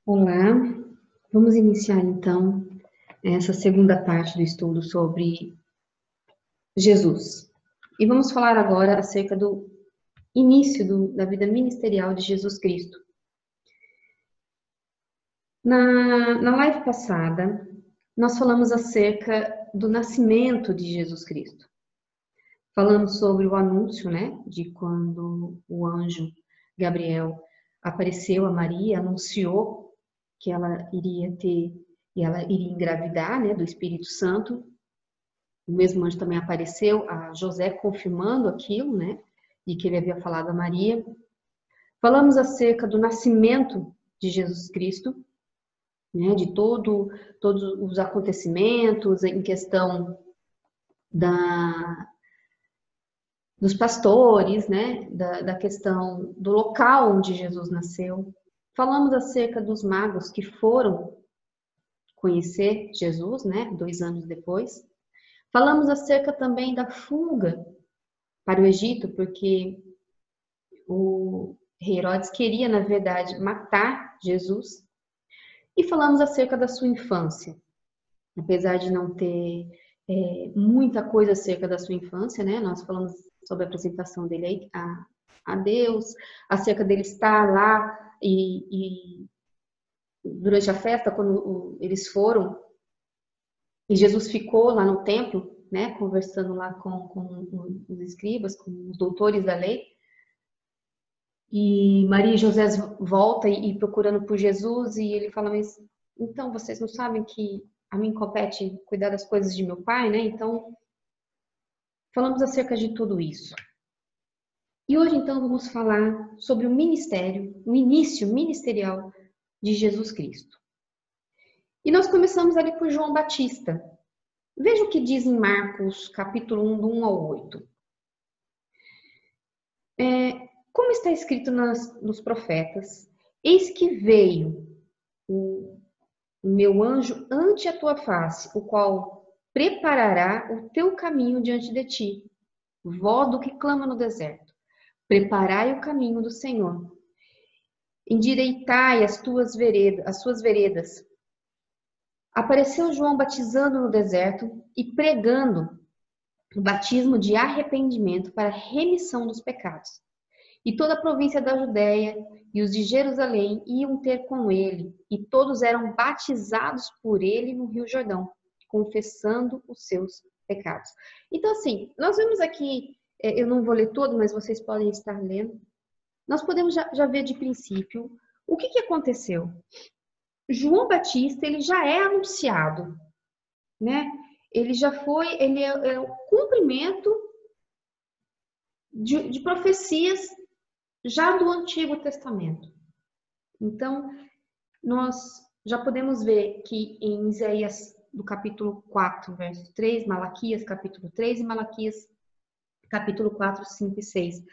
Olá, vamos iniciar então essa segunda parte do estudo sobre Jesus. E vamos falar agora acerca do início da vida ministerial de Jesus Cristo. Na live passada, nós falamos acerca do nascimento de Jesus Cristo. Falamos sobre o anúncio, de quando o anjo Gabriel apareceu a Maria, anunciou que ela iria ter e ela iria engravidar, do Espírito Santo. O mesmo anjo também apareceu a José confirmando aquilo, de que ele havia falado a Maria. Falamos acerca do nascimento de Jesus Cristo, de todos os acontecimentos em questão dos pastores, da questão do local onde Jesus nasceu. Falamos acerca dos magos que foram conhecer Jesus, 2 anos depois. Falamos acerca também da fuga para o Egito, porque o rei Herodes queria, na verdade, matar Jesus. E falamos acerca da sua infância. Apesar de não ter muita coisa acerca da sua infância, nós falamos sobre a apresentação dele a Deus, acerca dele estar lá e durante a festa, quando eles foram, e Jesus ficou lá no templo, conversando lá com os escribas, com os doutores da lei, e Maria e José voltam e procurando por Jesus, e ele fala, mas então vocês não sabem que a mim compete cuidar das coisas de meu pai, Então, falamos acerca de tudo isso. E hoje, então, vamos falar sobre o ministério, o início ministerial de Jesus Cristo. E nós começamos ali por João Batista. Veja o que diz em Marcos, capítulo 1, do 1 ao 8. Como está escrito nos profetas, eis que veio o meu anjo ante a tua face, o qual preparará o teu caminho diante de ti. Voz do que clama no deserto. Preparai o caminho do Senhor. Endireitai as suas veredas. Apareceu João batizando no deserto e pregando o batismo de arrependimento para remissão dos pecados. E toda a província da Judéia e os de Jerusalém iam ter com ele, e todos eram batizados por ele no Rio Jordão, confessando os seus pecados. Então, assim, nós vemos aqui, eu não vou ler todo, mas vocês podem estar lendo. Nós podemos já ver de princípio o que aconteceu. João Batista, ele já é anunciado, Ele já foi, ele é o cumprimento de profecias já do Antigo Testamento. Então, nós já podemos ver que em Isaías, do capítulo 4, verso 3, Malaquias, capítulo 3 e Malaquias, capítulo 4, 5 e 6,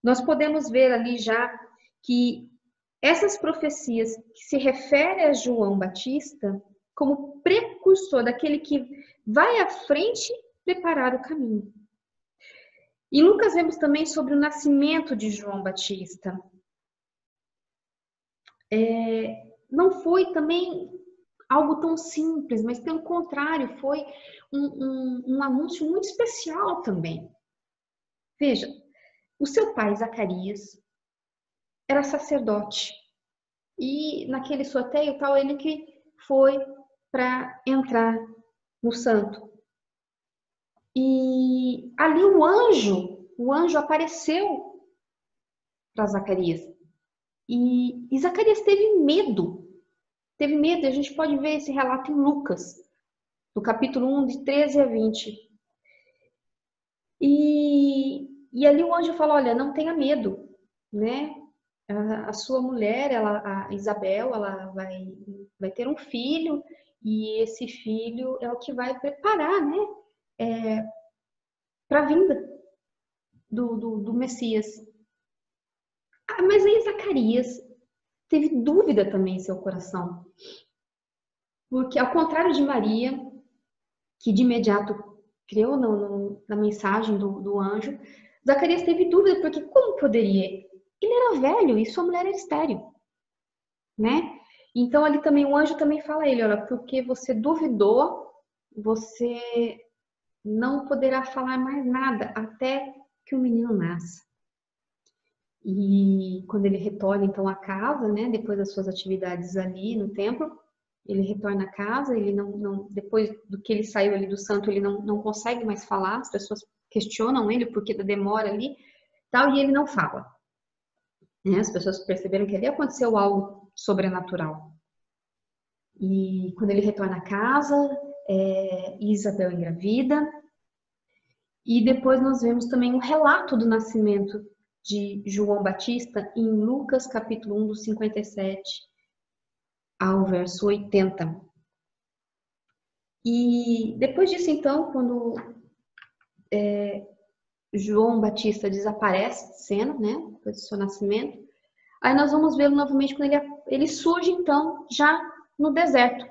nós podemos ver ali já que essas profecias que se referem a João Batista como precursor daquele que vai à frente preparar o caminho. Em Lucas vemos também sobre o nascimento de João Batista. Não foi também algo tão simples, mas pelo contrário, foi um anúncio muito especial também. Veja, o seu pai, Zacarias, era sacerdote. E naquele sorteio, tal, ele que foi para entrar no santo. E ali o anjo apareceu para Zacarias. E Zacarias teve medo. Teve medo, e a gente pode ver esse relato em Lucas, no capítulo 1, de 13 a 20. E ali o anjo fala, olha, não tenha medo, A sua mulher, a Isabel, ela vai ter um filho, e esse filho é o que vai preparar, para a vinda do Messias. Mas aí Zacarias teve dúvida também em seu coração. Porque, ao contrário de Maria, que de imediato creu na mensagem do anjo, Zacarias teve dúvida, porque como poderia? Ele era velho e sua mulher era estéril, Então ali também o anjo também fala a ele, olha, porque você duvidou, você não poderá falar mais nada até que o menino nasça. E quando ele retorna então à casa, né, depois das suas atividades ali no templo, ele retorna à casa, ele depois do que ele saiu ali do santo, ele não consegue mais falar, as pessoas questionam ele porque da demora ali, tal, e ele não fala. Né? As pessoas perceberam que ali aconteceu algo sobrenatural. E quando ele retorna à casa, Isabel engravida, e depois nós vemos também o relato do nascimento de João Batista em Lucas capítulo 1, do 57 ao verso 80. E depois disso, então, quando João Batista desaparece de cena, né, depois do seu nascimento, aí nós vamos vê-lo novamente quando ele surge, então, já no deserto.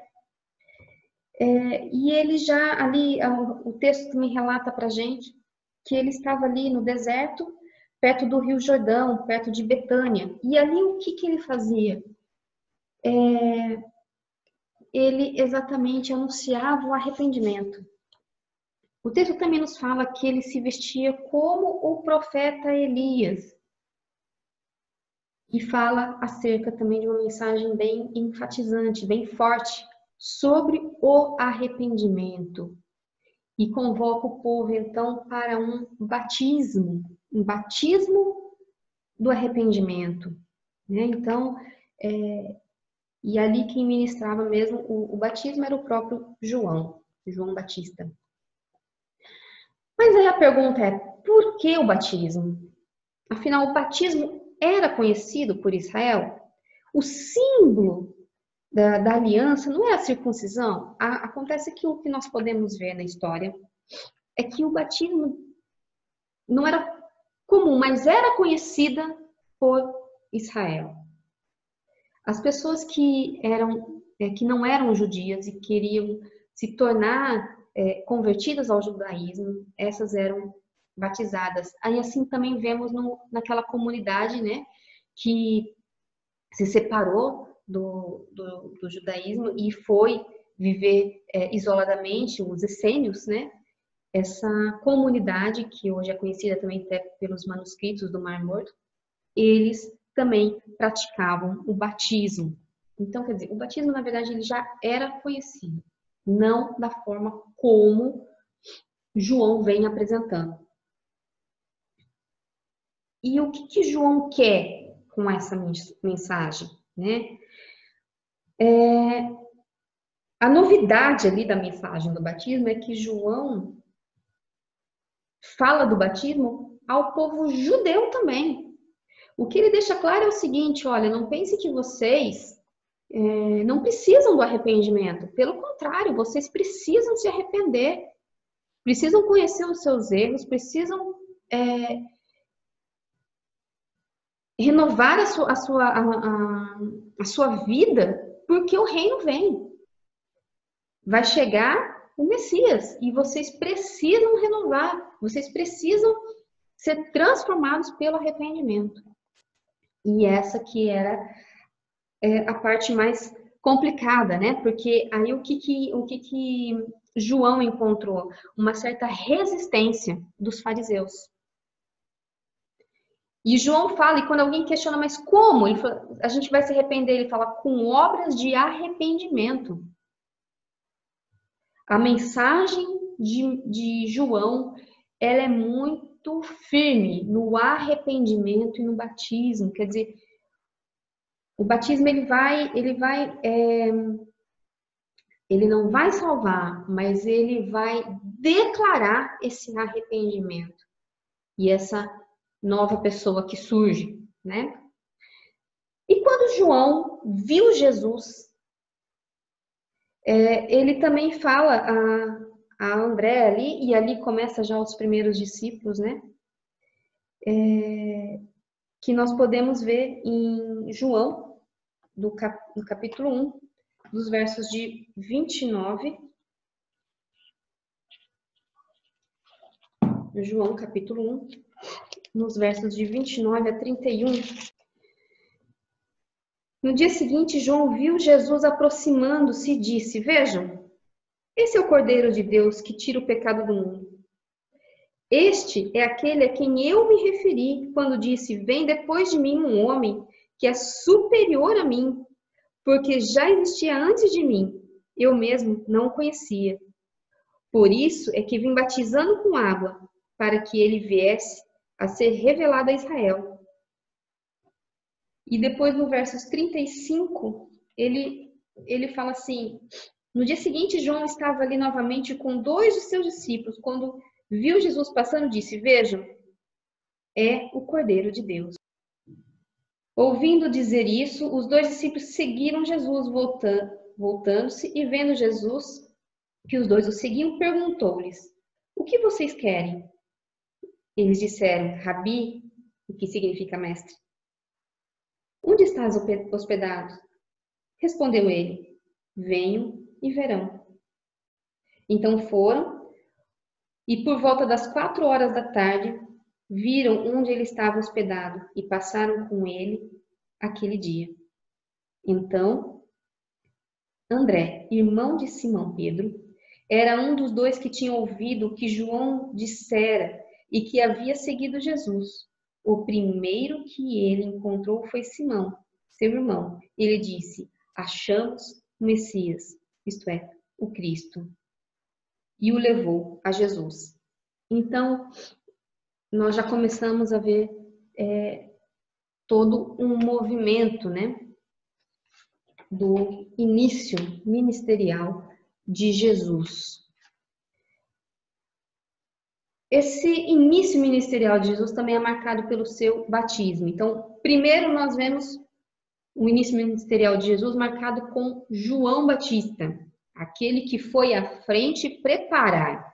E ele já ali, o texto também relata para gente que ele estava ali no deserto, perto do Rio Jordão, perto de Betânia. E ali o que ele fazia? Ele exatamente anunciava o arrependimento. O texto também nos fala que ele se vestia como o profeta Elias. E fala acerca também de uma mensagem bem enfatizante, bem forte, sobre o arrependimento. E convoca o povo, então, para um batismo do arrependimento. Né? Então, e ali quem ministrava mesmo o batismo era o próprio João Batista. Mas aí a pergunta é, por que o batismo? Afinal, o batismo era conhecido por Israel? O símbolo da aliança não é a circuncisão? Acontece que o que nós podemos ver na história é que o batismo não era comum, mas era conhecida por Israel. As pessoas que não eram judias e queriam se tornar convertidas ao judaísmo, essas eram batizadas. Aí assim também vemos naquela comunidade, né, que se separou do judaísmo e foi viver isoladamente, os essênios, né? Essa comunidade, que hoje é conhecida também até pelos manuscritos do Mar Morto, eles também praticavam o batismo. Então, quer dizer, o batismo, na verdade, ele já era conhecido, não da forma como João vem apresentando. E o que João quer com essa mensagem, né? A novidade ali da mensagem do batismo é que João fala do batismo ao povo judeu também. O que ele deixa claro é o seguinte, olha, não pense que vocês não precisam do arrependimento. Pelo contrário, vocês precisam se arrepender, precisam conhecer os seus erros, precisam renovar a sua vida, porque o reino vem. Vai chegar o Messias e vocês precisam renovar, vocês precisam ser transformados pelo arrependimento. E essa que era a parte mais complicada, né? Porque aí o que João encontrou? Uma certa resistência dos fariseus. E João fala, e quando alguém questiona, mas como? Ele fala, a gente vai se arrepender? Ele fala, com obras de arrependimento. A mensagem de João, ela é muito firme no arrependimento e no batismo. Quer dizer, o batismo ele não vai salvar, mas ele vai declarar esse arrependimento e essa nova pessoa que surge, né? E quando João viu Jesus, ele também fala a André ali, e ali começa já os primeiros discípulos, né? Que nós podemos ver em João, no capítulo 1, dos versos de 29. João, capítulo 1, nos versos de 29 a 31. No dia seguinte, João viu Jesus aproximando-se e disse: Vejam, esse é o Cordeiro de Deus que tira o pecado do mundo. Este é aquele a quem eu me referi quando disse: Vem depois de mim um homem que é superior a mim, porque já existia antes de mim. Eu mesmo não o conhecia. Por isso é que vim batizando com água, para que ele viesse a ser revelado a Israel. E depois no versos 35, ele fala assim: No dia seguinte, João estava ali novamente com 2 de seus discípulos. Quando viu Jesus passando, disse: Vejam, é o Cordeiro de Deus. Ouvindo dizer isso, os 2 discípulos seguiram Jesus, voltando-se e vendo Jesus, que os 2 o seguiam, perguntou-lhes: O que vocês querem? Eles disseram: Rabi, o que significa mestre. Onde estás hospedado? Respondeu ele: Venham e verão. Então foram, e por volta das 4 horas da tarde, viram onde ele estava hospedado e passaram com ele aquele dia. Então, André, irmão de Simão Pedro, era um dos 2 que tinham ouvido o que João dissera e que havia seguido Jesus. O primeiro que ele encontrou foi Simão, seu irmão. Ele disse: Achamos o Messias, isto é, o Cristo. E o levou a Jesus. Então, nós já começamos a ver todo um movimento, né, do início ministerial de Jesus. Esse início ministerial de Jesus também é marcado pelo seu batismo. Então, primeiro nós vemos o início ministerial de Jesus marcado com João Batista, aquele que foi à frente preparar,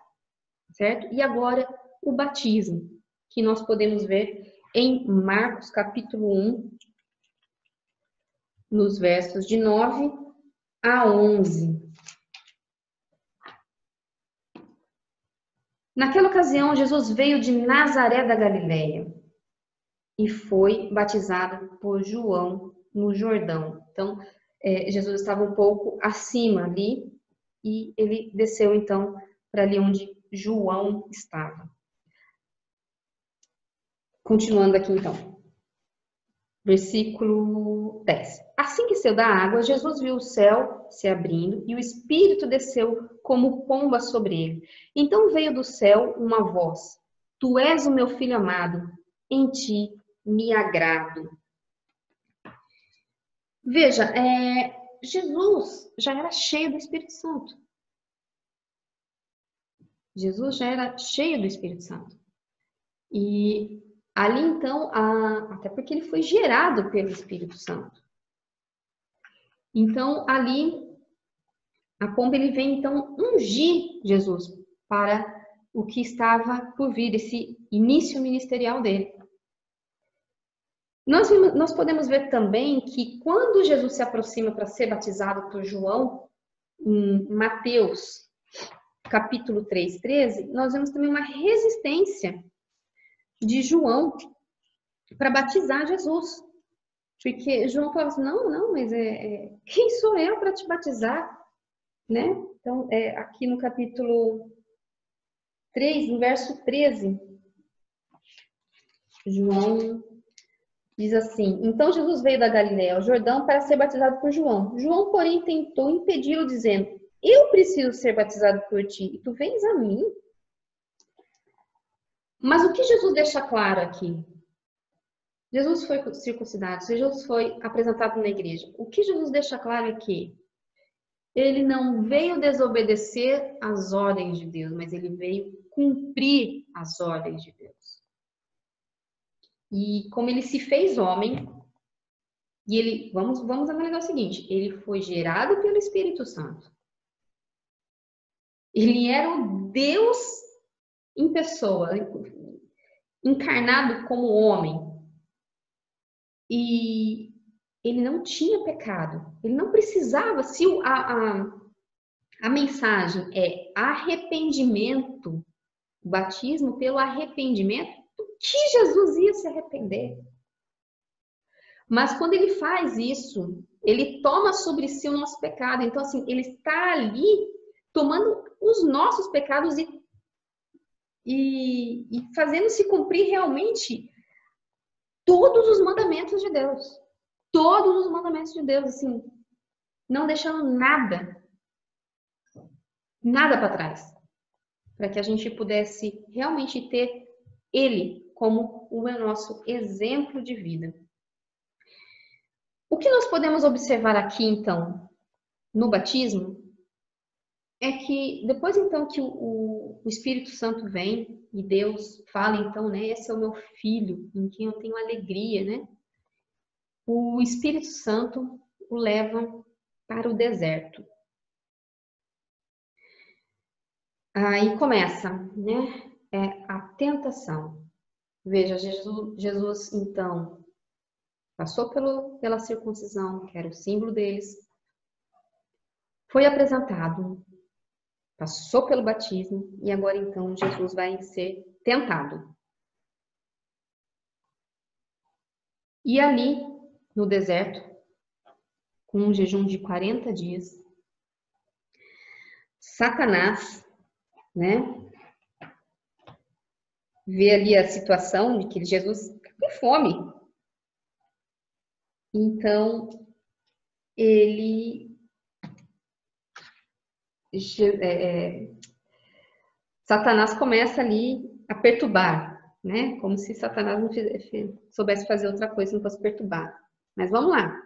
certo? E agora o batismo, que nós podemos ver em Marcos capítulo 1, nos versos de 9 a 11. Naquela ocasião, Jesus veio de Nazaré da Galileia e foi batizado por João no Jordão. Então, Jesus estava um pouco acima ali e ele desceu então para ali onde João estava. Continuando aqui então. Versículo 10. Assim que saiu da água, Jesus viu o céu se abrindo e o Espírito desceu como pomba sobre ele. Então veio do céu uma voz: Tu és o meu filho amado, em ti me agrado. Veja, Jesus já era cheio do Espírito Santo. Jesus já era cheio do Espírito Santo. E ali então, até porque ele foi gerado pelo Espírito Santo. Então, ali, a pomba ele vem então ungir Jesus para o que estava por vir, esse início ministerial dele. Nós podemos ver também que quando Jesus se aproxima para ser batizado por João, em Mateus capítulo 3:13, nós vemos também uma resistência de João para batizar Jesus. Porque João falava assim, não, mas quem sou eu para te batizar? Né? Então, aqui no capítulo 3, no verso 13, João diz assim: Então Jesus veio da Galiléia ao Jordão para ser batizado por João. João, porém, tentou impedi-lo, dizendo: Eu preciso ser batizado por ti, e tu vens a mim? Mas o que Jesus deixa claro aqui? Jesus foi circuncidado, Jesus foi apresentado na igreja. O que Jesus deixa claro é que ele não veio desobedecer às ordens de Deus, mas ele veio cumprir as ordens de Deus. E como ele se fez homem, e ele, vamos analisar o seguinte, ele foi gerado pelo Espírito Santo. Ele era o Deus em pessoa, encarnado como homem. E ele não tinha pecado. Ele não precisava, se a mensagem é arrependimento, batismo pelo arrependimento, do que Jesus ia se arrepender? Mas quando ele faz isso, ele toma sobre si o nosso pecado. Então, assim, ele está ali tomando os nossos pecados e fazendo se cumprir realmente todos os mandamentos de Deus. Todos os mandamentos de Deus, assim, não deixando nada para trás, para que a gente pudesse realmente ter Ele como o nosso exemplo de vida. O que nós podemos observar aqui, então, no batismo, é que depois, então, que o Espírito Santo vem e Deus fala, então, né, esse é o meu filho, em quem eu tenho alegria, né? O Espírito Santo o leva para o deserto. Aí começa, né, a tentação. Veja, Jesus então, passou pela circuncisão, que era o símbolo deles, foi apresentado, passou pelo batismo, e agora então Jesus vai ser tentado. E ali, no deserto, com um jejum de 40 dias, Satanás, né, vê ali a situação de que Jesus tem fome. Então, Satanás começa ali a perturbar, né? Como se Satanás não soubesse fazer outra coisa, não fosse perturbar. Mas vamos lá.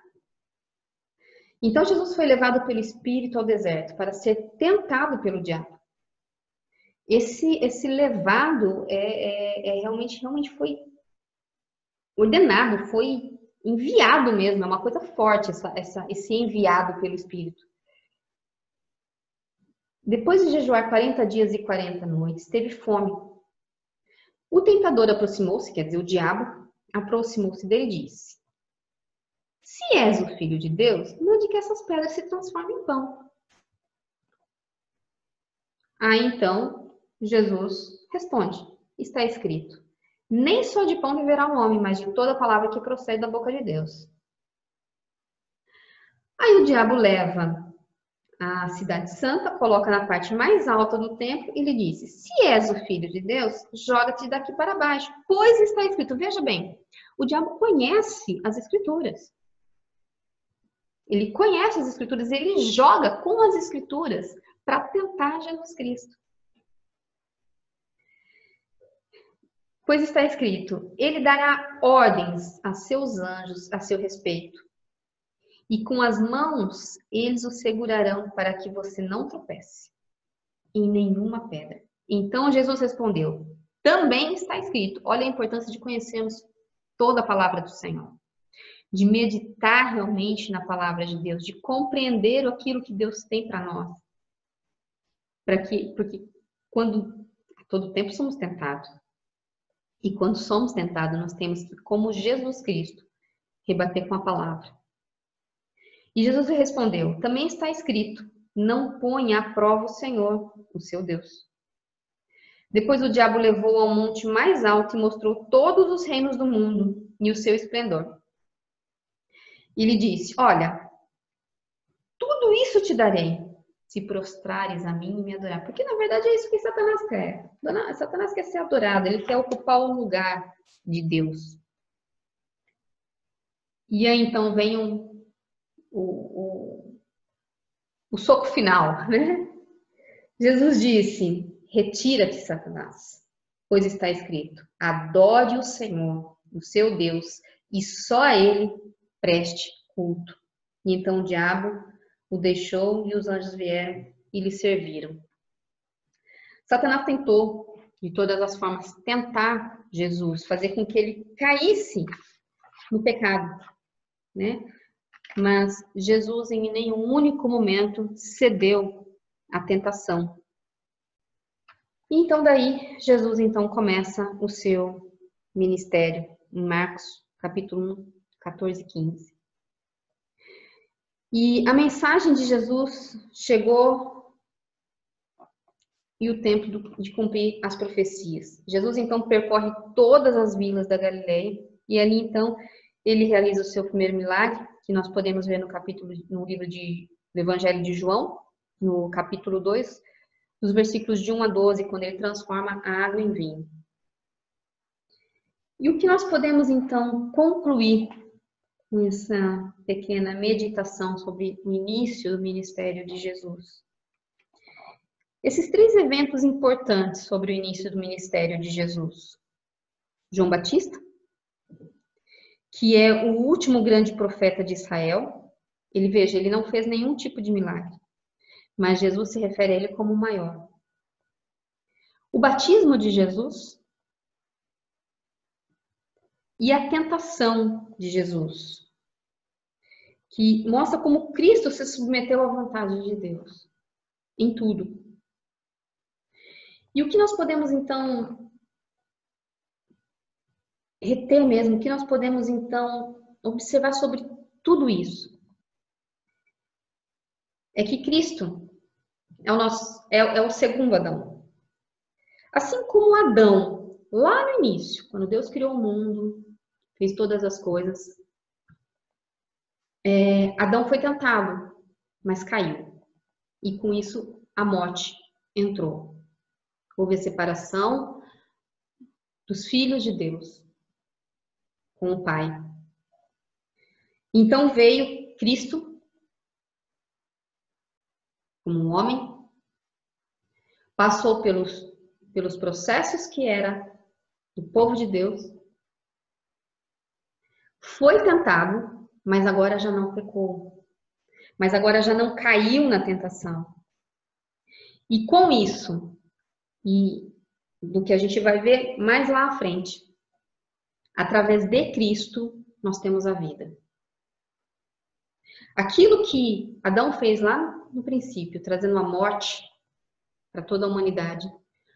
Então Jesus foi levado pelo Espírito ao deserto para ser tentado pelo diabo. Esse levado realmente foi ordenado, foi enviado mesmo, é uma coisa forte esse enviado pelo Espírito. Depois de jejuar 40 dias e 40 noites, teve fome. O tentador aproximou-se, quer dizer, o diabo, aproximou-se dele e disse: Se és o Filho de Deus, mande que essas pedras se transformem em pão. Aí então, Jesus responde: Está escrito: Nem só de pão viverá o homem, mas de toda palavra que procede da boca de Deus. Aí o diabo leva a cidade santa, coloca na parte mais alta do templo e lhe disse: Se és o Filho de Deus, joga-te daqui para baixo, pois está escrito. Veja bem, o diabo conhece as Escrituras. Ele conhece as Escrituras, ele joga com as Escrituras para tentar Jesus Cristo. Pois está escrito: Ele dará ordens a seus anjos a seu respeito, e com as mãos eles o segurarão para que você não tropece em nenhuma pedra. Então Jesus respondeu: Também está escrito. Olha a importância de conhecermos toda a palavra do Senhor, de meditar realmente na palavra de Deus, de compreender aquilo que Deus tem para nós. Porque quando a todo tempo somos tentados, e quando somos tentados, nós temos que, como Jesus Cristo, rebater com a palavra. E Jesus lhe respondeu: Também está escrito: Não ponha à prova o Senhor, o seu Deus. Depois o diabo levou ao monte mais alto e mostrou todos os reinos do mundo e o seu esplendor. E lhe disse: Olha, tudo isso te darei, se prostrares a mim e me adorar. Porque na verdade é isso que Satanás quer. Satanás quer ser adorado, ele quer ocupar o lugar de Deus. E aí então vem o soco final, né? Jesus disse: Retira-te, Satanás, pois está escrito: Adore o Senhor, o seu Deus, e só a Ele preste culto. E então o diabo o deixou e os anjos vieram e lhe serviram. Satanás tentou, de todas as formas, tentar Jesus, fazer com que ele caísse no pecado, né? Mas Jesus em nenhum único momento cedeu à tentação. E então daí Jesus então começa o seu ministério em Marcos capítulo 1, 14 e 15. E a mensagem de Jesus chegou e o tempo de cumprir as profecias. Jesus então percorre todas as vilas da Galileia e ali então ele realiza o seu primeiro milagre, que nós podemos ver no livro do Evangelho de João, no capítulo 2, dos versículos de 1 a 12, quando ele transforma a água em vinho. E o que nós podemos, então, concluir com essa pequena meditação sobre o início do ministério de Jesus? Esses 3 eventos importantes sobre o início do ministério de Jesus. João Batista, que é o último grande profeta de Israel. Ele não fez nenhum tipo de milagre, mas Jesus se refere a ele como o maior. O batismo de Jesus e a tentação de Jesus, que mostra como Cristo se submeteu à vontade de Deus em tudo. E o que nós podemos, então, reter mesmo, o que nós podemos, então, observar sobre tudo isso? É que Cristo é o segundo Adão. Assim como Adão, lá no início, quando Deus criou o mundo, fez todas as coisas, Adão foi tentado, mas caiu. E com isso a morte entrou. Houve a separação dos filhos de Deus com o Pai. Então veio Cristo como um homem, passou pelos processos que era do povo de Deus, foi tentado, mas agora já não pecou, mas agora já não caiu na tentação. E com isso, e do que a gente vai ver mais lá à frente, através de Cristo, nós temos a vida. Aquilo que Adão fez lá no princípio, trazendo a morte para toda a humanidade,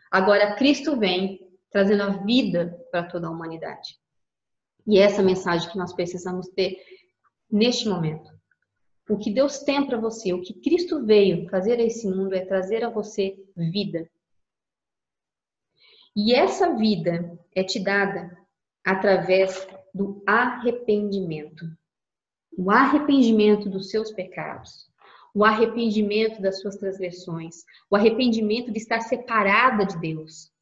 agora Cristo vem trazendo a vida para toda a humanidade. E é essa mensagem que nós precisamos ter neste momento. O que Deus tem para você, o que Cristo veio fazer a esse mundo é trazer a você vida. E essa vida é te dada através do arrependimento. O arrependimento dos seus pecados. O arrependimento das suas transgressões. O arrependimento de estar separada de Deus.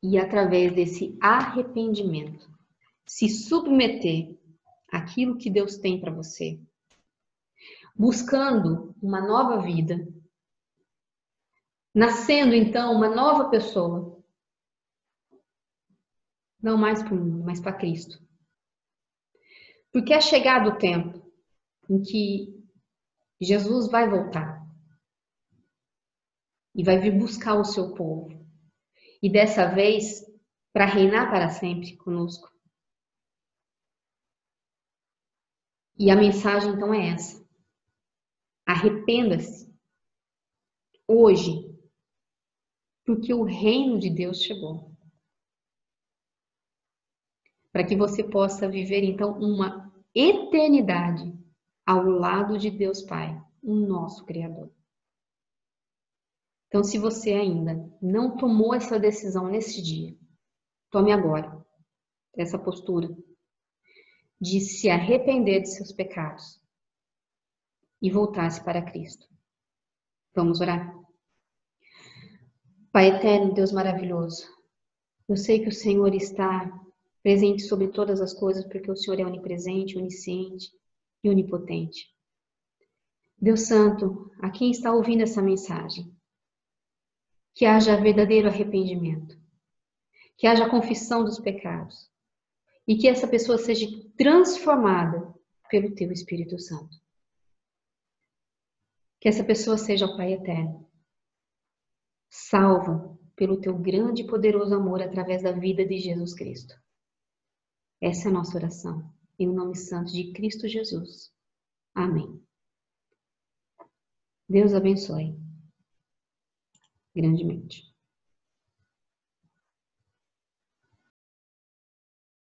E através desse arrependimento, se submeter àquilo que Deus tem para você. Buscando uma nova vida. Nascendo, então, uma nova pessoa. Não mais para o mundo, mas para Cristo. Porque é chegado o tempo em que Jesus vai voltar. E vai vir buscar o seu povo. E dessa vez, para reinar para sempre conosco. E a mensagem, então, é essa. Arrependa-se. Hoje. Porque o reino de Deus chegou. Para que você possa viver, então, uma eternidade ao lado de Deus Pai, o nosso Criador. Então, se você ainda não tomou essa decisão nesse dia, tome agora essa postura de se arrepender de seus pecados e voltar-se para Cristo. Vamos orar? Pai eterno, Deus maravilhoso, eu sei que o Senhor está presente sobre todas as coisas, porque o Senhor é onipresente, onisciente e onipotente. Deus Santo, a quem está ouvindo essa mensagem, que haja verdadeiro arrependimento, que haja confissão dos pecados e que essa pessoa seja transformada pelo Teu Espírito Santo. Que essa pessoa seja o Pai eterno, salva pelo Teu grande e poderoso amor através da vida de Jesus Cristo. Essa é a nossa oração, em nome santo de Cristo Jesus. Amém. Deus abençoe grandemente.